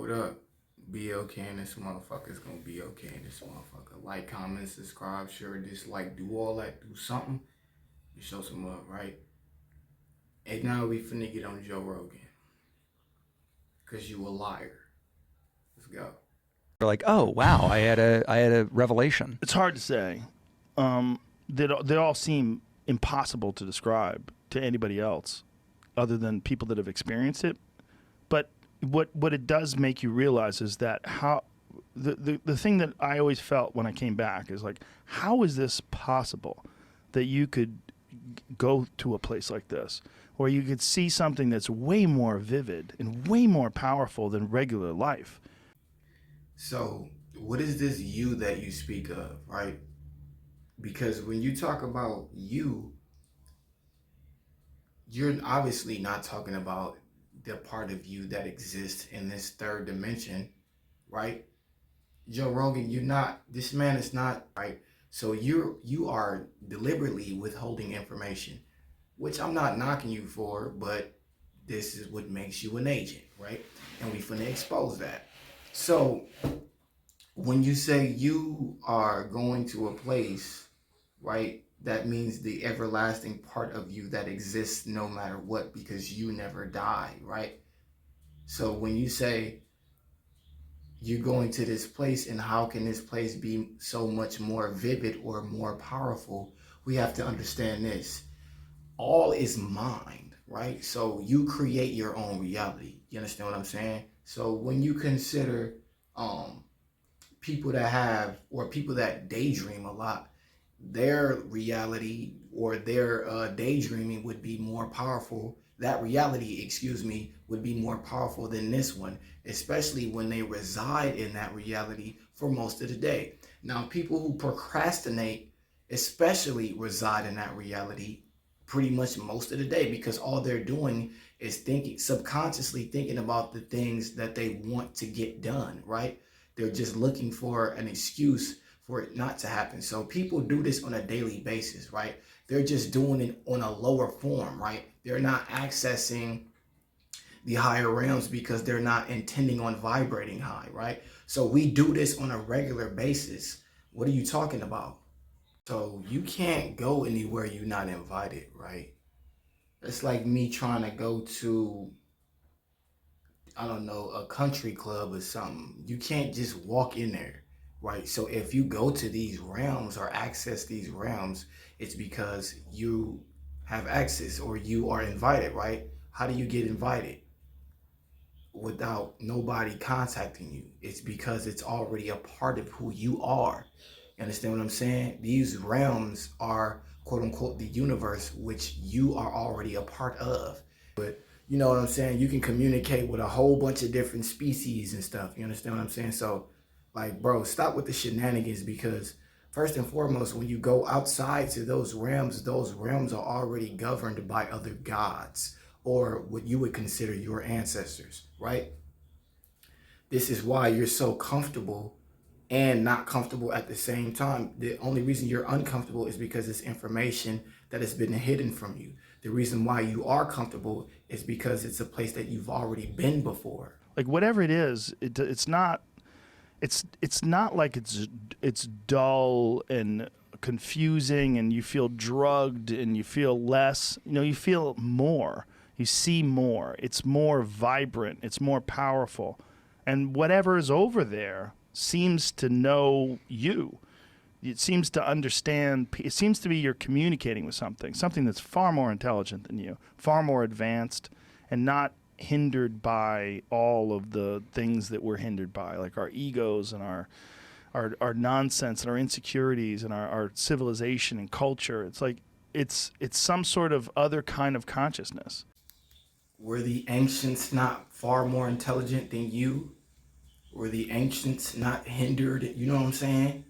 What up? Be okay in this motherfucker. It's gonna be okay in this motherfucker. Like, comment, subscribe, share, dislike, do all that, do something. You show some love, right? And now we finna get on Joe Rogan. Cause you a liar. Let's go. You're like, oh wow, I had a revelation. It's hard to say. They all seem impossible to describe to anybody else, other than people that have experienced it. But what it does make you realize is that how the thing that I always felt when I came back is like, how is this possible that you could go to a place like this where you could see something that's way more vivid and way more powerful than regular life? So, what is this you that you speak of, right? Because when you talk about you, you're obviously not talking about the part of you that exists in this third dimension, right? Joe Rogan, this man is not, right? So you are deliberately withholding information, which I'm not knocking you for, but this is what makes you an agent, right? And we finna expose that. So when you say you are going to a place, right, that means the everlasting part of you that exists no matter what, because you never die, right? So when you say you're going to this place, and how can this place be so much more vivid or more powerful, we have to understand this. All is mind, right? So you create your own reality. You understand what I'm saying? So when you consider people that daydream a lot, their reality or their daydreaming would be more powerful. That reality, would be more powerful than this one, especially when they reside in that reality for most of the day. Now, people who procrastinate especially reside in that reality pretty much most of the day, because all they're doing is subconsciously thinking about the things that they want to get done, right? They're just looking for an excuse for it not to happen. So people do this on a daily basis, right? They're just doing it on a lower form, right? They're not accessing the higher realms because they're not intending on vibrating high, right? So we do this on a regular basis. What are you talking about? So you can't go anywhere you're not invited, right? It's like me trying to go to, I don't know, a country club or something. You can't just walk in there, right? So if you go to these realms or access these realms, it's because you have access or you are invited, right? How do you get invited without nobody contacting you? It's because it's already a part of who you are. You understand what I'm saying? These realms are, quote unquote, the universe, which you are already a part of. But you know what I'm saying? You can communicate with a whole bunch of different species and stuff. You understand what I'm saying? So, like, bro, stop with the shenanigans, because first and foremost, when you go outside to those realms are already governed by other gods, or what you would consider your ancestors, right? This is why you're so comfortable and not comfortable at the same time. The only reason you're uncomfortable is because it's information that has been hidden from you. The reason why you are comfortable is because it's a place that you've already been before. Like whatever it is, it's not like it's dull and confusing and you feel drugged and you feel less. You feel more. You see more. It's more vibrant. It's more powerful. And whatever is over there seems to know you. It seems to understand. It seems to be you're communicating with something that's far more intelligent than you, far more advanced, and not hindered by all of the things that we're hindered by, like our egos and our nonsense and our insecurities and our civilization and culture. It's like it's some sort of other kind of consciousness. Were the ancients not far more intelligent than you? Were the ancients not hindered? You know what I'm saying?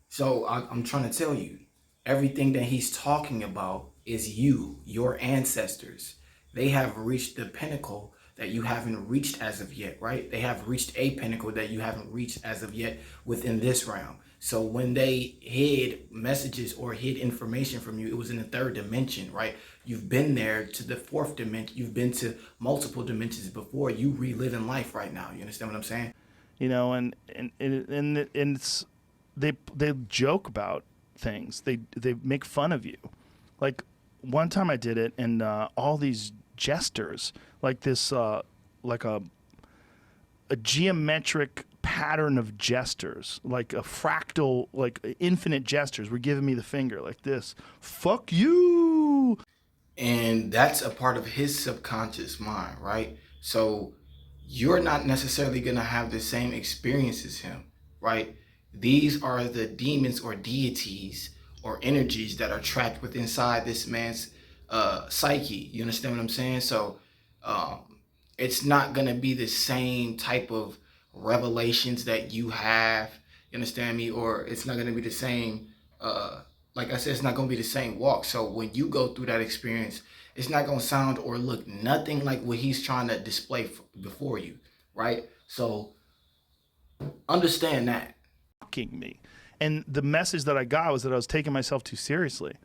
So I'm trying to tell you, everything that he's talking about is you, your ancestors. They have reached the pinnacle that you haven't reached as of yet, right? They have reached a pinnacle that you haven't reached as of yet within this realm. So when they hid messages or hid information from you, it was in the third dimension, right? You've been there to the fourth dimension. You've been to multiple dimensions before. You reliving life right now. You understand what I'm saying? You know, and it's they joke about things. They make fun of you. Like one time I did it, and all these jesters, like this, like a geometric pattern of jesters, like a fractal, like infinite jesters, were giving me the finger like this. Fuck you. And that's a part of his subconscious mind, right? So you're not necessarily going to have the same experience as him, right? These are the demons or deities or energies that are trapped within inside this man's psyche. You understand what I'm saying? So it's not going to be the same type of revelations that you have. You understand me? Or it's not going to be the same like I said, it's not going to be the same walk. So when you go through that experience, it's not going to sound or look nothing like what he's trying to display before you, right? So understand that. Me. And the message that I got was that I was taking myself too seriously.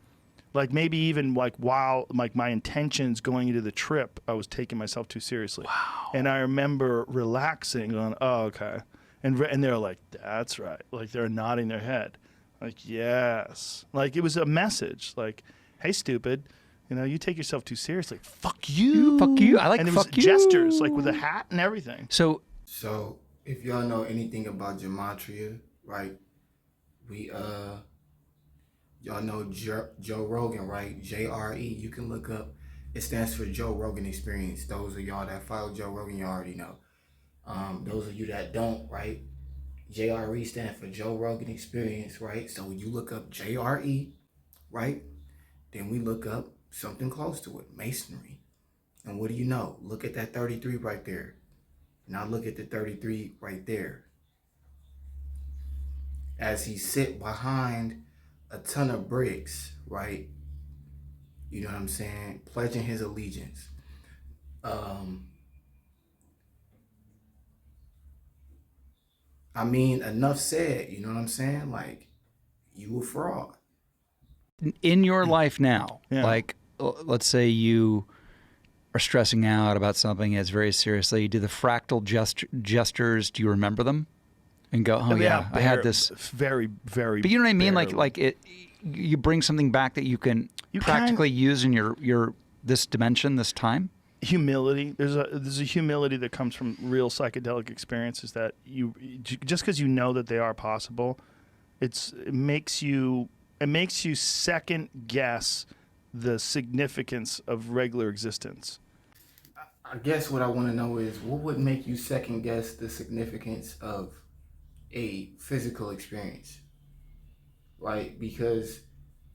Like maybe even like while like my intentions going into the trip, I was taking myself too seriously. Wow. And I remember relaxing on, oh, okay. And they're like, that's right. Like they're nodding their head. Like, yes. Like it was a message. Like, hey, stupid. You know, you take yourself too seriously. Fuck you. Fuck you. I like and it fuck was you. gestures, like with a hat and everything. So if y'all know anything about gematria, right? Y'all know Joe Rogan, right? JRE. You can look up. It stands for Joe Rogan Experience. Those of y'all that follow Joe Rogan, you already know. Those of you that don't, right? JRE stands for Joe Rogan Experience, right? So when you look up JRE, right? Then we look up something close to it, masonry. And what do you know? Look at that 33 right there. Now look at the 33 right there. As he sit behind a ton of bricks, right? You know what I'm saying? Pledging his allegiance. I mean, enough said, you know what I'm saying? Like, you a fraud. in your life now, Yeah. like let's say you are stressing out about something as very seriously, do the fractal gestures, do you remember them? And go, oh yeah, I had this very, very. But you know what I mean? barely. Like it, you bring something back that you can practically use in your this dimension, this time. Humility. There's a humility that comes from real psychedelic experiences that you just because you know that they are possible, it makes you second guess the significance of regular existence. I guess what I want to know is what would make you second guess the significance of a physical experience, right? Because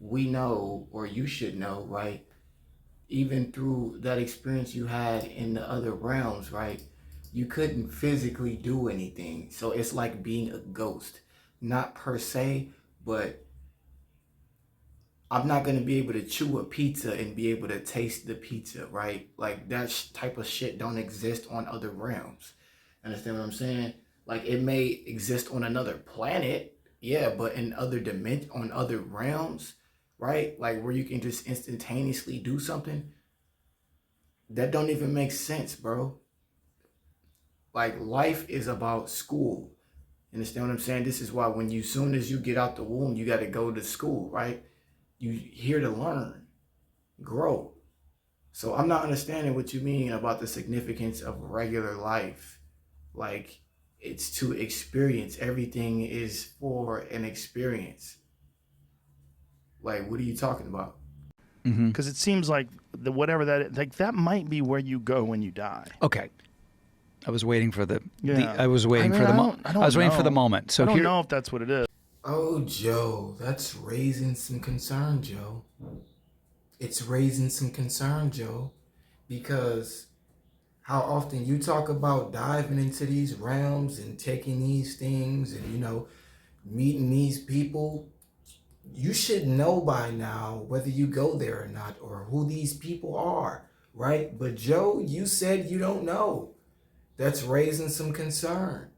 we know, or you should know, right? Even through that experience you had in the other realms, right? You couldn't physically do anything. So it's like being a ghost, not per se, but I'm not going to be able to chew a pizza and be able to taste the pizza, right? Like that type of shit don't exist on other realms. Understand what I'm saying? Like it may exist on another planet, yeah, but in other on other realms, right? Like where you can just instantaneously do something. That don't even make sense, bro. Like life is about school. Understand what I'm saying? This is why when you, soon as you get out the womb, you got to go to school, right? You here to learn, grow. So I'm not understanding what you mean about the significance of regular life. Like it's to experience. Everything is for an experience. Like, what are you talking about? Because it seems like whatever that might be where you go when you die. Okay. I was waiting for the Yeah. I was waiting for the moment. I was waiting for the moment. So I don't here, know if that's what it is. Oh, Joe, that's raising some concern, Joe. It's raising some concern, Joe, because how often you talk about diving into these realms and taking these things and, you know, meeting these people. You should know by now whether you go there or not, or who these people are, right? But Joe, you said you don't know. That's raising some concern.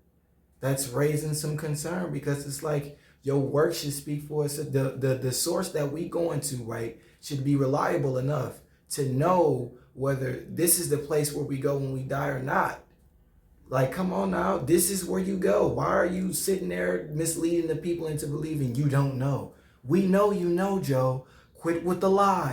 That's raising some concern because it's like your work should speak for us. The source that we going to, right, should be reliable enough to know whether this is the place where we go when we die or not. Like, come on now, this is where you go. Why are you sitting there misleading the people into believing you don't know? We know you know, Joe. Quit with the lie.